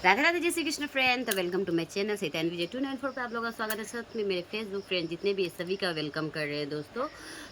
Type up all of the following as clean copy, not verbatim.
राधे राधे जय श्री कृष्ण फ्रेंड। तो welcome to my channel सैतान विजय 294 पे आप लोगों का स्वागत है। साथ में मेरे फेसबुक फ्रेंड जितने भी सभी का वेलकम कर रहे हैं दोस्तों।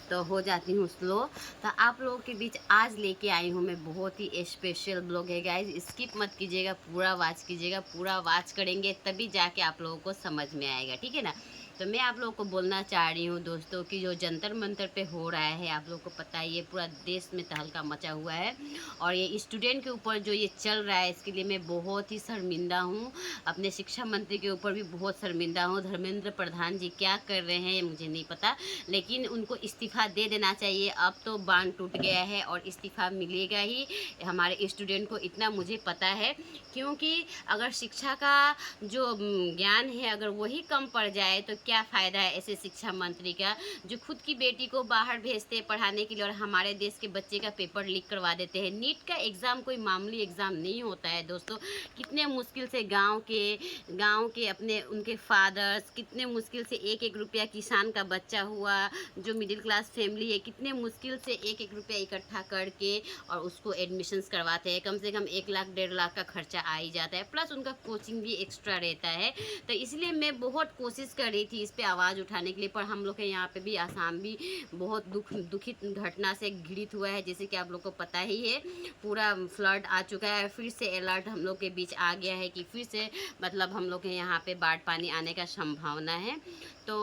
तो हो जाती हूँ स्लो। तो आप लोगों के बीच आज लेके आई हूँ मैं बहुत ही स्पेशल ब्लॉग है गाइज। स्किप मत कीजिएगा, पूरा वॉच कीजिएगा। पूरा वॉच करेंगे तभी जाके आप लोगों को समझ में आएगा, ठीक है ना। तो मैं आप लोगों को बोलना चाह रही हूँ दोस्तों कि जो जंतर मंतर पे हो रहा है, आप लोगों को पता ही है पूरा देश में तहलका मचा हुआ है। और ये स्टूडेंट के ऊपर जो ये चल रहा है इसके लिए मैं बहुत ही शर्मिंदा हूँ। अपने शिक्षा मंत्री के ऊपर भी बहुत शर्मिंदा हूँ। धर्मेंद्र प्रधान जी क्या कर रहे हैं मुझे नहीं पता, लेकिन उनको इस्तीफ़ा दे देना चाहिए। अब तो बांध टूट गया है और इस्तीफ़ा मिलेगा ही हमारे स्टूडेंट को, इतना मुझे पता है। क्योंकि अगर शिक्षा का जो ज्ञान है अगर वही कम पड़ जाए तो क्या फ़ायदा है ऐसे शिक्षा मंत्री का, जो खुद की बेटी को बाहर भेजते हैं पढ़ाने के लिए और हमारे देश के बच्चे का पेपर लीक करवा देते हैं। नीट का एग्ज़ाम कोई मामूली एग्ज़ाम नहीं होता है दोस्तों। कितने मुश्किल से गांव के अपने उनके फादर्स, कितने मुश्किल से एक एक रुपया किसान का बच्चा हुआ जो मिडिल क्लास फैमिली है, कितने मुश्किल से एक एक रुपया इकट्ठा करके और उसको एडमिशन्स करवाते हैं। कम से कम 1 लाख 1.5 लाख का खर्चा आ ही जाता है, प्लस उनका कोचिंग भी एक्स्ट्रा रहता है। तो इसलिए मैं बहुत कोशिश कर रही थी इस पर आवाज़ उठाने के लिए, पर हम लोग के यहाँ पे भी आसाम भी बहुत दुखित घटना से घिरित हुआ है। जैसे कि आप लोग को पता ही है पूरा फ्लड आ चुका है। फिर से अलर्ट हम लोग के बीच आ गया है कि फिर से मतलब हम लोग के यहाँ पे बाढ़ पानी आने का संभावना है। तो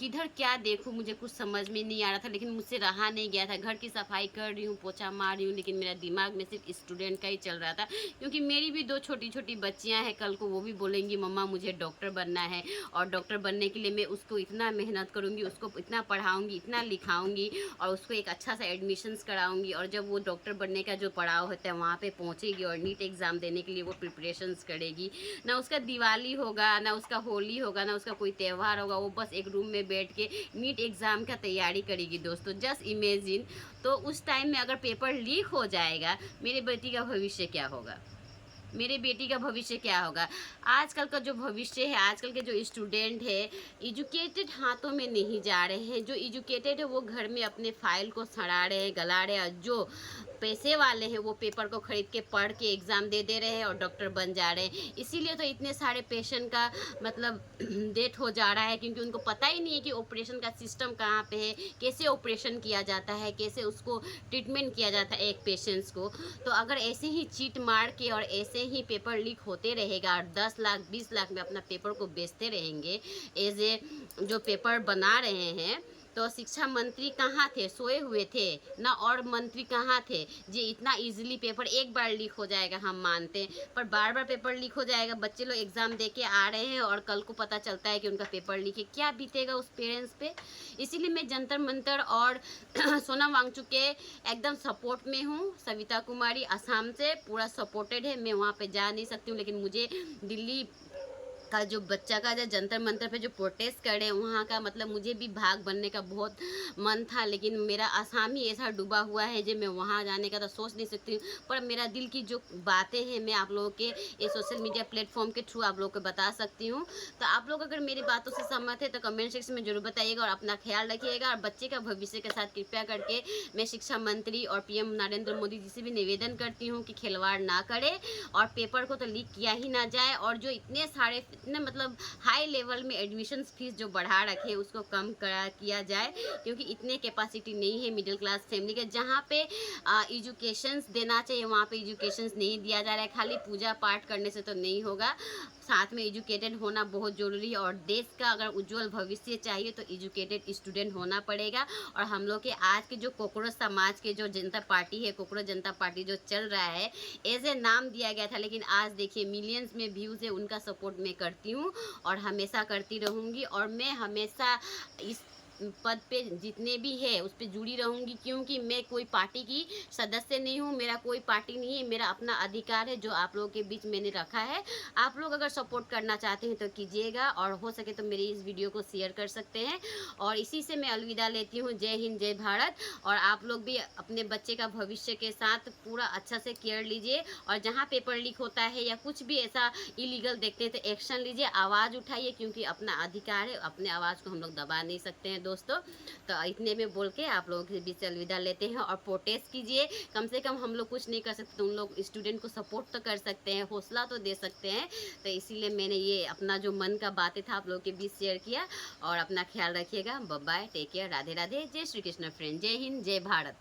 किधर क्या देखूँ मुझे कुछ समझ में नहीं आ रहा था, लेकिन मुझसे रहा नहीं गया था। घर की सफाई कर रही हूँ, पोछा मार रही हूँ, लेकिन मेरा दिमाग में सिर्फ स्टूडेंट का ही चल रहा था। क्योंकि मेरी भी 2 छोटी छोटी बच्चियाँ हैं, कल को वो भी बोलेंगी मम्मा मुझे डॉक्टर बनना है, और डॉक्टर बनने के लिए मैं उसको इतना मेहनत करूँगी, उसको इतना पढ़ाऊँगी, इतना लिखाऊँगी और उसको एक अच्छा सा एडमिशन्स कराऊँगी। और जब वो डॉक्टर बनने का जो पड़ाव होता है वहाँ पे पहुँचेगी और नीट एग्ज़ाम देने के लिए वो प्रिपरेशंस करेगी, ना उसका दिवाली होगा, ना उसका होली होगा, ना उसका कोई त्यौहार होगा, वो बस एक रूम में बैठ के नीट एग्ज़ाम का तैयारी करेगी दोस्तों। Just imagine. तो उस टाइम में अगर पेपर लीक हो जाएगा, मेरी बेटी का भविष्य क्या होगा, मेरे बेटी का भविष्य क्या होगा। आजकल का जो भविष्य है, आजकल के जो स्टूडेंट है एजुकेटेड हाथों में नहीं जा रहे हैं। जो एजुकेटेड है वो घर में अपने फाइल को सड़ा रहे हैं, गला रहे हैं। जो पैसे वाले हैं वो पेपर को खरीद के पढ़ के एग्ज़ाम दे दे रहे हैं और डॉक्टर बन जा रहे हैं। इसीलिए तो इतने सारे पेशेंट का मतलब डेथ हो जा रहा है, क्योंकि उनको पता ही नहीं है कि ऑपरेशन का सिस्टम कहाँ पे है, कैसे ऑपरेशन किया जाता है, कैसे उसको ट्रीटमेंट किया जाता है एक पेशेंट्स को। तो अगर ऐसे ही चीट मार के और ऐसे ही पेपर लीक होते रहेगा और 10 लाख 20 लाख में अपना पेपर को बेचते रहेंगे एज ए जो पेपर बना रहे हैं, तो शिक्षा मंत्री कहाँ थे, सोए हुए थे ना। और मंत्री कहाँ थे जी, इतना इजीली पेपर एक बार लीक हो जाएगा हम मानते हैं, पर बार बार पेपर लीक हो जाएगा। बच्चे लोग एग्ज़ाम दे के आ रहे हैं और कल को पता चलता है कि उनका पेपर लीक है, क्या बीतेगा उस पेरेंट्स पे। इसीलिए मैं जंतर मंतर और सोनम वांगचुक के एकदम सपोर्ट में हूँ। सविता कुमारी असम से पूरा सपोर्टेड है। मैं वहाँ पे जा नहीं सकती हूँ, लेकिन मुझे दिल्ली का जो बच्चा का जो जंतर मंतर पे जो प्रोटेस्ट कर रहे हैं वहाँ का मतलब मुझे भी भाग बनने का बहुत मन था, लेकिन मेरा आसाम ही ऐसा डूबा हुआ है जो मैं वहाँ जाने का तो सोच नहीं सकती हूँ। पर मेरा दिल की जो बातें हैं मैं आप लोगों के ये सोशल मीडिया प्लेटफॉर्म के थ्रू आप लोगों को बता सकती हूँ। तो आप लोग अगर मेरी बातों से सहमत है तो कमेंट सेक्शन में जरूर बताइएगा और अपना ख्याल रखिएगा। और बच्चे का भविष्य के साथ कृपया करके मैं शिक्षा मंत्री और पीएम नरेंद्र मोदी जी से भी निवेदन करती हूँ कि खिलवाड़ ना करे और पेपर को तो लीक किया ही ना जाए। और जो इतने मतलब हाई लेवल में एडमिशन फीस जो बढ़ा रखे उसको कम किया जाए, क्योंकि इतने कैपेसिटी नहीं है मिडिल क्लास फैमिली के। जहाँ पे एजुकेशंस देना चाहिए वहाँ पे एजुकेशंस नहीं दिया जा रहा है। खाली पूजा पाठ करने से तो नहीं होगा, साथ में एजुकेटेड होना बहुत ज़रूरी है। और देश का अगर उज्जवल भविष्य चाहिए तो एजुकेटेड स्टूडेंट होना पड़ेगा। और हम लोग के आज के जो कॉकरोच समाज के जो जनता पार्टी है, कॉकरोच जनता पार्टी जो चल रहा है, ऐसे नाम दिया गया था, लेकिन आज देखिए मिलियंस में व्यूज़ है। उनका सपोर्ट मैं करती हूँ और हमेशा करती रहूँगी। और मैं हमेशा इस पद पे जितने भी है उस पर जुड़ी रहूँगी, क्योंकि मैं कोई पार्टी की सदस्य नहीं हूँ, मेरा कोई पार्टी नहीं है, मेरा अपना अधिकार है जो आप लोगों के बीच मैंने रखा है। आप लोग अगर सपोर्ट करना चाहते हैं तो कीजिएगा, और हो सके तो मेरी इस वीडियो को शेयर कर सकते हैं। और इसी से मैं अलविदा लेती हूँ। जय हिंद, जय भारत। और आप लोग भी अपने बच्चे का भविष्य के साथ पूरा अच्छा से केयर लीजिए, और जहाँ पेपर लीक होता है या कुछ भी ऐसा इलीगल देखते हैं तो एक्शन लीजिए, आवाज़ उठाइए, क्योंकि अपना अधिकार है, अपने आवाज़ को हम लोग दबा नहीं सकते हैं दोस्तों। तो इतने में बोल के आप लोगों के बीच अलविदा लेते हैं, और प्रोटेस्ट कीजिए। कम से कम हम लोग कुछ नहीं कर सकते, तुम लोग स्टूडेंट को सपोर्ट तो कर सकते हैं, हौसला तो दे सकते हैं। तो इसीलिए मैंने ये अपना जो मन का बातें था आप लोगों के बीच शेयर किया। और अपना ख्याल रखिएगा। Bye bye, take care, Radhe Radhe, जय श्री कृष्ण फ्रेंड, जय हिंद, जय भारत।